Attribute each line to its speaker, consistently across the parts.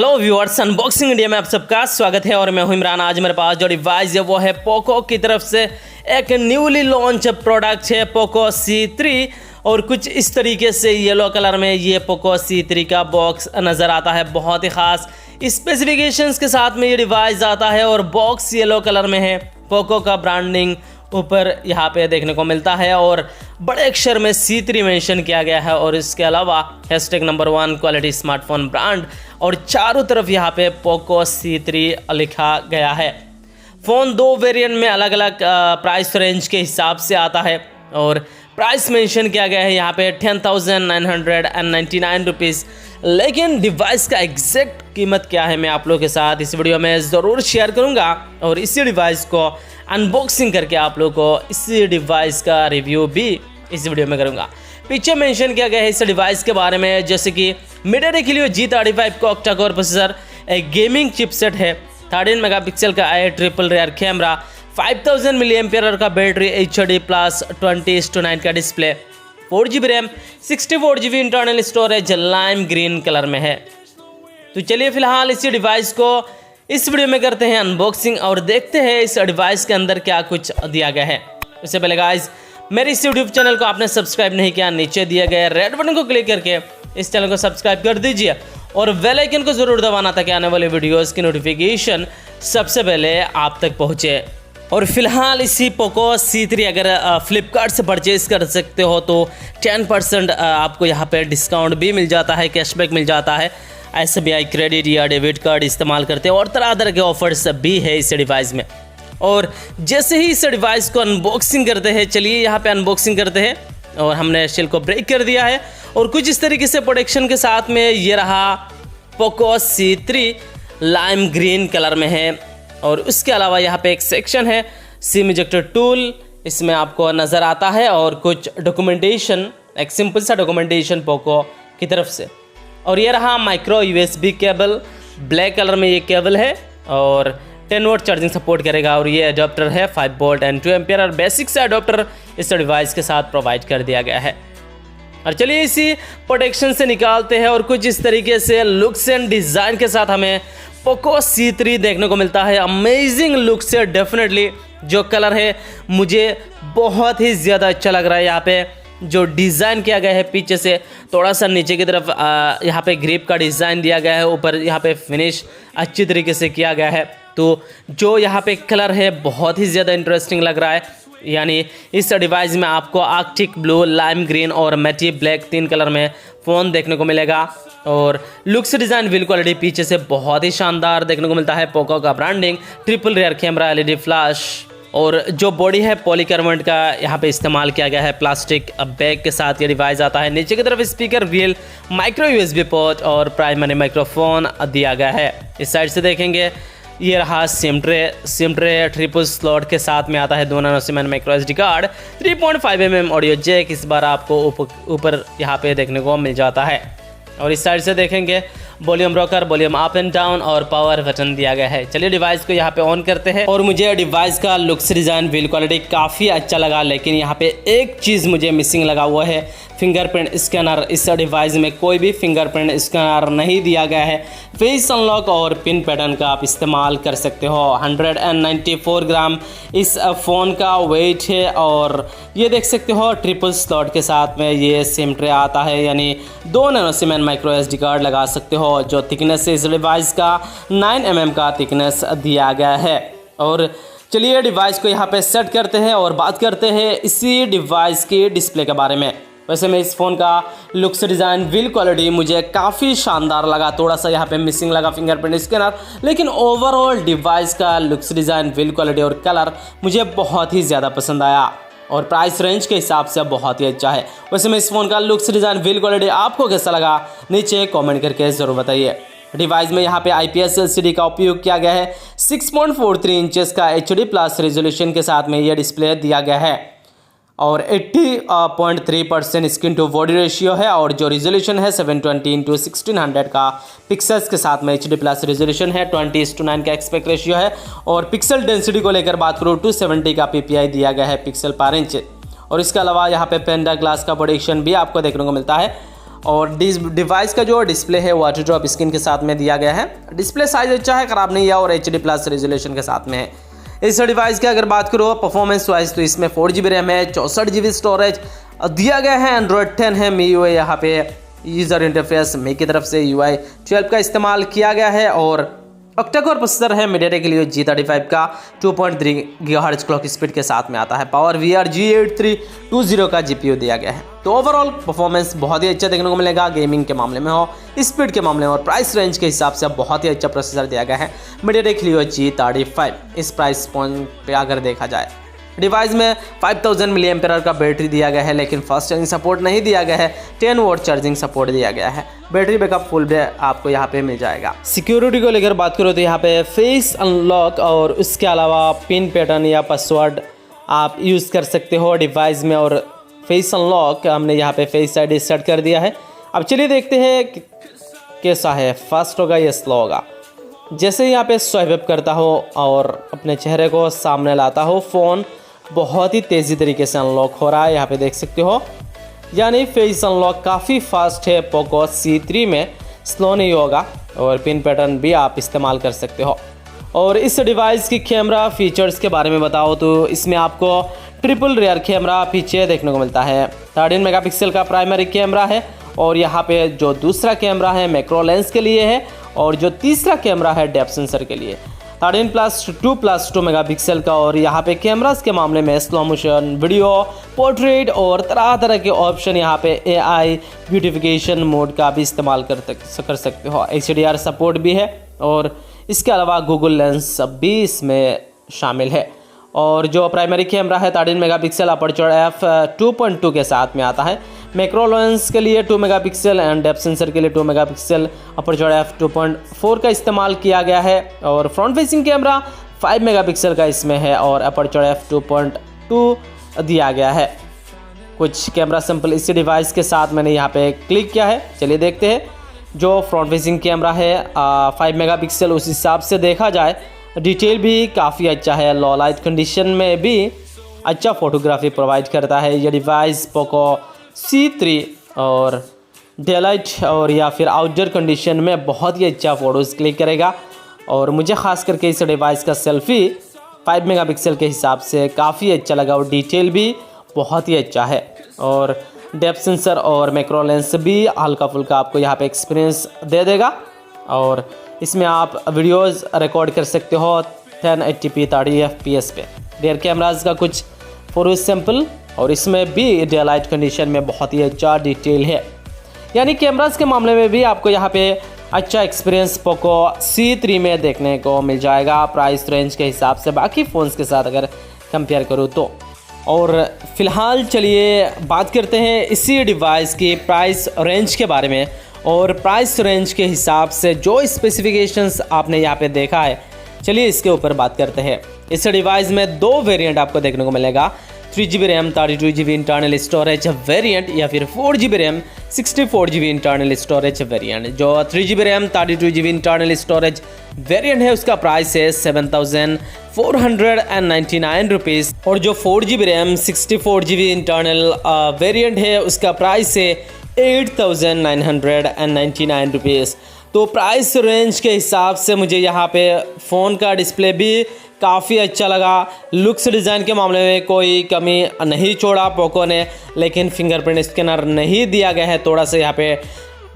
Speaker 1: Hello viewers, unboxing India में आप सबका स्वागत है और मैं हूं इमरान। आज मेरे पास जो डिवाइस है वो है पोको की तरफ से एक न्यूली लॉन्च प्रोडक्ट है पोको C3 और कुछ इस तरीके से येलो कलर में ये पोको C3 का बॉक्स नज़र आता है। बहुत ही ख़ास स्पेसिफिकेशंस के साथ में ये डिवाइस आता है और बॉक्स येलो कलर में है। पोको का ब्रांडिंग ऊपर यहाँ पे देखने को मिलता है और बड़े अक्षर में C3 मेंशन किया गया है और इसके अलावा #1 क्वालिटी स्मार्टफोन ब्रांड और चारों तरफ यहाँ पे पोको C3 लिखा गया है। फ़ोन दो वेरिएंट में अलग अलग प्राइस रेंज के हिसाब से आता है और प्राइस मेंशन किया गया है यहाँ पे 10,999 रुपीज़। लेकिन डिवाइस का एग्जैक्ट कीमत क्या है मैं आप लोगों के साथ इस वीडियो में ज़रूर शेयर करूँगा और इसी डिवाइस को अनबॉक्सिंग करके आप लोगों को इसी डिवाइस का रिव्यू भी इस वीडियो में करूँगा। पीछे मेंशन किया गया है इस डिवाइस के बारे में जैसे कि MediaTek Helio G35 का ऑक्टा कोर प्रोसेसर, एक गेमिंग चिपसेट है, 13 मेगापिक्सल का ट्रिपल रियर कैमरा, 5000 mAh का बैटरी, HD+ 20:9 का display, 4GB RAM, 64GB internal storage, lime green colour में है। तो चलिए फिलहाल इसी डिवाइस को इस वीडियो में करते हैं अनबॉक्सिंग और देखते हैं इस डिवाइस के अंदर क्या कुछ दिया गया है। उससे पहले गाइस, मेरे इस यूट्यूब चैनल को आपने सब्सक्राइब नहीं किया, नीचे दिए गए रेड बटन को क्लिक करके इस चैनल को सब्सक्राइब कर दीजिए और बेल आइकन को ज़रूर दबाना ताकि आने वाले वीडियोस की नोटिफिकेशन सबसे पहले आप तक पहुँचे। और फिलहाल इसी पोको C3 अगर फ्लिपकार्ट से परचेज़ कर सकते हो तो 10% आपको यहाँ पे डिस्काउंट भी मिल जाता है, कैशबैक मिल जाता है। SBI क्रेडिट या डेबिट कार्ड इस्तेमाल करते हैं और तरह तरह के ऑफर्स भी है इस डिवाइस में। और जैसे ही इस डिवाइस को अनबॉक्सिंग करते हैं, चलिए यहाँ पे अनबॉक्सिंग करते हैं और हमने शेल को ब्रेक कर दिया है और कुछ इस तरीके से प्रोटेक्शन के साथ में ये रहा Poco C3 lime green colour में है। और उसके अलावा यहाँ पे एक सेक्शन है सिम इजेक्टर टूल, इसमें आपको नज़र आता है और कुछ डॉक्यूमेंटेशन, एक सिंपल सा डॉक्यूमेंटेशन पोको की तरफ से। और ये रहा micro USB cable, black colour में ये केबल है और 10 वोल्ट चार्जिंग सपोर्ट करेगा और ये अडोप्टर है 5 वोल्ट एंड 2 एम्पियर और बेसिक से अडोप्टर इस डिवाइस के साथ प्रोवाइड कर दिया गया है। और चलिए इसी प्रोटेक्शन से निकालते हैं और कुछ इस तरीके से लुक्स एंड डिज़ाइन के साथ हमें पोको C3 देखने को मिलता है। अमेजिंग लुक से डेफिनेटली जो कलर है मुझे बहुत ही ज़्यादा अच्छा लग रहा है। यहाँ पे जो डिज़ाइन किया गया है पीछे से थोड़ा सा नीचे की तरफ यहाँ पे ग्रिप का डिज़ाइन दिया गया है, ऊपर यहाँ पे फिनिश अच्छी तरीके से किया गया है। तो जो यहाँ पे कलर है बहुत ही ज़्यादा इंटरेस्टिंग लग रहा है। यानी इस डिवाइस में आपको आर्कटिक ब्लू, लाइम ग्रीन और मैटी ब्लैक 3 कलर में फ़ोन देखने को मिलेगा। और लुक्स डिज़ाइन बिल्ड क्वालिटी पीछे से बहुत ही शानदार देखने को मिलता है। पोको का branding, triple rear camera, LED flash और जो बॉडी है पॉलीकार्बोनेट का यहाँ पे इस्तेमाल किया गया है। प्लास्टिक बैग के साथ ये डिवाइस आता है। नीचे की तरफ speaker wheel, micro USB port और प्राइमरी माइक्रोफोन दिया गया है। इस साइड से देखेंगे ये रहा सिम ट्रे ट्रिपल स्लॉट के साथ में आता है। 2 nano SIM micro SD card, 3.5 mm audio jack इस बार आपको ऊपर यहाँ पे देखने को मिल जाता है। और इस साइड से देखेंगे volume rocker, volume up and down और पावर बटन दिया गया है। चलिए डिवाइस को यहाँ पे ऑन करते हैं और मुझे डिवाइस का लुक्स डिज़ाइन बिल्ड क्वालिटी काफ़ी अच्छा लगा, लेकिन यहाँ पे एक चीज़ मुझे मिसिंग लगा हुआ है फिंगरप्रिंट स्कैनर। इस डिवाइस में कोई भी फिंगरप्रिंट स्कैनर नहीं दिया गया है। फेस अनलॉक और पिन पैटर्न का आप इस्तेमाल कर सकते हो। 194 ग्राम इस फ़ोन का वेट है और ये देख सकते हो ट्रिपल स्लॉट के साथ में ये सिम ट्रे आता है, यानी 2 nano SIM micro SD card लगा सकते हो। जो थिकनेस है इस डिवाइस का 9 mm का थिकनेस दिया गया है। और चलिए डिवाइस को यहाँ पे सेट करते हैं और बात करते हैं इसी डिवाइस के डिस्प्ले के बारे में। वैसे में इस फ़ोन का लुक्स डिज़ाइन बिल्ड क्वालिटी मुझे काफ़ी शानदार लगा। थोड़ा सा यहाँ पे मिसिंग लगा फिंगरप्रिंट स्कैनर, लेकिन ओवरऑल डिवाइस का लुक्स डिज़ाइन बिल्ड क्वालिटी और कलर मुझे बहुत ही ज़्यादा पसंद आया और प्राइस रेंज के हिसाब से बहुत ही अच्छा है। वैसे में इस फ़ोन का लुक्स डिज़ाइन बिल्ड क्वालिटी आपको कैसा लगा नीचे कमेंट करके ज़रूर बताइए। डिवाइस में यहाँ पे IPS LCD का उपयोग किया गया है। 6.43 इंचेस का HD+ रेजोल्यूशन के साथ में ये डिस्प्ले दिया गया है और 80.3% स्क्रीन टू बॉडी रेशियो है और जो रेजोल्यूशन है 720x1600 का पिक्सल्स के साथ में HD+ रेजोल्यूशन है। 20:9 का एस्पेक्ट रेशियो है और पिक्सल डेंसिटी को लेकर बात करूँ 270 का PPI दिया गया है पिक्सल पर इंच। और इसके अलावा यहाँ पे पेंडा ग्लास का प्रोटेक्शन भी आपको देखने को मिलता है और डिवाइस का जो डिस्प्ले है वाटर ड्रॉप स्क्रीन के साथ में दिया गया है। डिस्प्ले साइज अच्छा है, ख़राब नहीं है और HD+ रेजोल्यूशन के साथ में है। इस डिवाइस की अगर बात करो परफॉर्मेंस वाइज तो इसमें 4GB रैम है, 64GB स्टोरेज दिया गया है, Android 10 है, MIUI यहाँ पे यूज़र इंटरफेस मी की तरफ से UI 12 का इस्तेमाल किया गया है और ऑक्टा-कोर प्रोसेसर है MediaTek Helio G35 का 2.3 GHz क्लॉक स्पीड के साथ में आता है। पावर VR G8320 का GPU दिया गया है। तो ओवरऑल परफॉर्मेंस बहुत ही अच्छा देखने को मिलेगा, गेमिंग के मामले में हो, स्पीड के मामले में और प्राइस रेंज के हिसाब से बहुत ही अच्छा प्रोसेसर दिया गया है MediaTek Helio G35 इस प्राइस पॉइंट पे अगर देखा जाए। डिवाइस में 5000 mAh का बैटरी दिया गया है, लेकिन फास्ट चार्जिंग सपोर्ट नहीं दिया गया है, 10 वॉट चार्जिंग सपोर्ट दिया गया है। बैटरी बैकअप फुल डे आपको यहाँ पे मिल जाएगा। सिक्योरिटी को लेकर बात करो तो यहाँ पे फेस अनलॉक और उसके अलावा पिन पैटर्न या पासवर्ड आप यूज़ कर सकते हो डिवाइस में। और फेस अनलॉक हमने यहाँ पे फेस आईडी सेट कर दिया है। अब चलिए देखते हैं कैसा है, फास्ट होगा या स्लो होगा। जैसे यहाँ पे स्वाइप करता हो और अपने चेहरे को सामने लाता हो, फ़ोन बहुत ही तेज़ी तरीके से अनलॉक हो रहा है, यहाँ पे देख सकते हो। यानी फेस अनलॉक काफ़ी फास्ट है पोको C3 में, स्लो नहीं होगा और पिन पैटर्न भी आप इस्तेमाल कर सकते हो। और इस डिवाइस की कैमरा फीचर्स के बारे में बताओ तो इसमें आपको ट्रिपल रियर कैमरा पीछे देखने को मिलता है। 13 मेगापिक्सल का प्राइमरी कैमरा है और यहाँ पे जो दूसरा कैमरा है मैक्रो लेंस के लिए है और जो तीसरा कैमरा है डेप्थ सेंसर के लिए। 13+2+2 मेगापिक्सल का और यहाँ पे कैमरास के मामले में स्लो मोशन, वीडियो, पोर्ट्रेट और तरह तरह के ऑप्शन यहाँ पे AI ब्यूटिफिकेशन मोड का भी इस्तेमाल कर सकते हो। HDR सपोर्ट भी है और इसके अलावा गूगल लेंस भी इसमें शामिल है। और जो प्राइमरी कैमरा है 13 मेगापिक्सल अपर्चर f2.2 के साथ में आता है। मैक्रो लेंस के लिए 2 मेगापिक्सल एंड डेप्थ सेंसर के लिए 2 मेगापिक्सल अपर्चर f2.4 का इस्तेमाल किया गया है। और फ्रंट फेसिंग कैमरा 5 मेगापिक्सल का इसमें है और अपर्चर f2.2 दिया गया है। कुछ कैमरा सैंपल इसी डिवाइस के साथ मैंने यहाँ पे क्लिक किया है, चलिए देखते हैं। जो फ्रंट फेसिंग कैमरा है 5 मेगापिक्सल, उस हिसाब से देखा जाए डिटेल भी काफ़ी अच्छा है। लो लाइट कंडीशन में भी अच्छा फोटोग्राफी प्रोवाइड करता है ये डिवाइस पोको C3 और डे लाइट और या फिर आउटडोर कंडीशन में बहुत ही अच्छा फ़ोटोज़ क्लिक करेगा। और मुझे ख़ास करके इस डिवाइस का सेल्फ़ी 5 मेगापिक्सल के हिसाब से काफ़ी अच्छा लगा और डिटेल भी बहुत ही अच्छा है। और डेप्थ सेंसर और मैक्रो लेंस भी हल्का फुल्का आपको यहाँ पे एक्सपीरियंस दे देगा। और इसमें आप वीडियोस रिकॉर्ड कर सकते हो 1080p 30 fps पे। रियर कैमराज का कुछ फोटो सैंपल और इसमें भी डे लाइट कंडीशन में बहुत ही अच्छा डिटेल है। यानी कैमराज के मामले में भी आपको यहाँ पे अच्छा एक्सपीरियंस पोको C3 में देखने को मिल जाएगा प्राइस रेंज के हिसाब से बाकी फ़ोन्स के साथ अगर कंपेयर करूँ तो। और फिलहाल चलिए बात करते हैं इसी डिवाइस की प्राइस रेंज के बारे में। और प्राइस रेंज के हिसाब से जो स्पेसिफिकेशंस आपने यहाँ पे देखा है, चलिए इसके ऊपर बात करते हैं। इस डिवाइस में 2 वेरिएंट आपको देखने को मिलेगा, 3GB RAM 32GB internal storage variant या फिर 4GB RAM 64GB internal storage variant. जो 3GB RAM 32GB internal storage variant है उसका प्राइस है 7499 रुपीज़ और जो 4GB RAM 64GB internal variant है उसका प्राइस है 8999 रुपीज़। तो प्राइस रेंज के हिसाब से मुझे यहाँ पे फ़ोन का डिस्प्ले भी काफ़ी अच्छा लगा। लुक्स डिज़ाइन के मामले में कोई कमी नहीं छोड़ा पोको ने, लेकिन फिंगरप्रिंट स्कैनर नहीं दिया गया है, थोड़ा सा यहाँ पे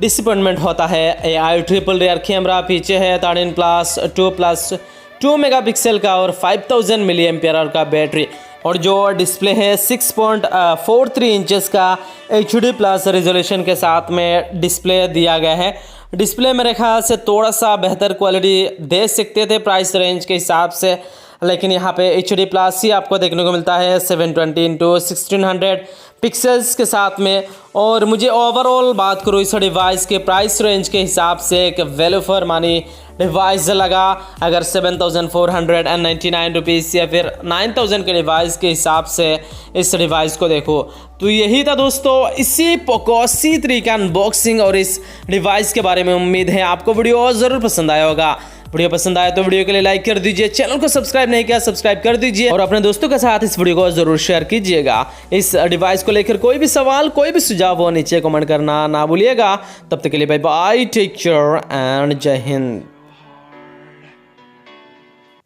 Speaker 1: डिसअपॉइंटमेंट होता है। AI ट्रिपल रियर कैमरा पीछे है 13+2+2 मेगापिक्सल का और 5000 mAh का बैटरी। और जो डिस्प्ले है 6.43 इंचेस का HD+ रेजोल्यूशन के साथ में डिस्प्ले दिया गया है। डिस्प्ले मेरे ख्याल से थोड़ा सा बेहतर क्वालिटी दे सकते थे प्राइस रेंज के हिसाब से, लेकिन यहाँ पे HD+ ही आपको देखने को मिलता है 720x1600 पिक्सल्स के साथ में। और मुझे ओवरऑल बात करूँ इस डिवाइस के प्राइस रेंज के हिसाब से एक वैल्यू फॉर मनी डिवाइस लगा। अगर 7499 रुपीज़ या फिर 9000 के डिवाइस के हिसाब से इस डिवाइस को देखो तो यही था दोस्तों इसी पोको C3 का अनबॉक्सिंग और इस डिवाइस के बारे में। उम्मीद है आपको वीडियो ज़रूर पसंद आया होगा। वीडियो पसंद आया तो वीडियो के लिए लाइक कर दीजिए, चैनल को सब्सक्राइब नहीं किया सब्सक्राइब कर दीजिए और अपने दोस्तों के साथ इस वीडियो को जरूर शेयर कीजिएगा। इस डिवाइस को लेकर कोई भी सवाल कोई भी सुझाव हो नीचे कमेंट करना ना भूलिएगा। तब तक के लिए bye bye, take care and जय हिंद।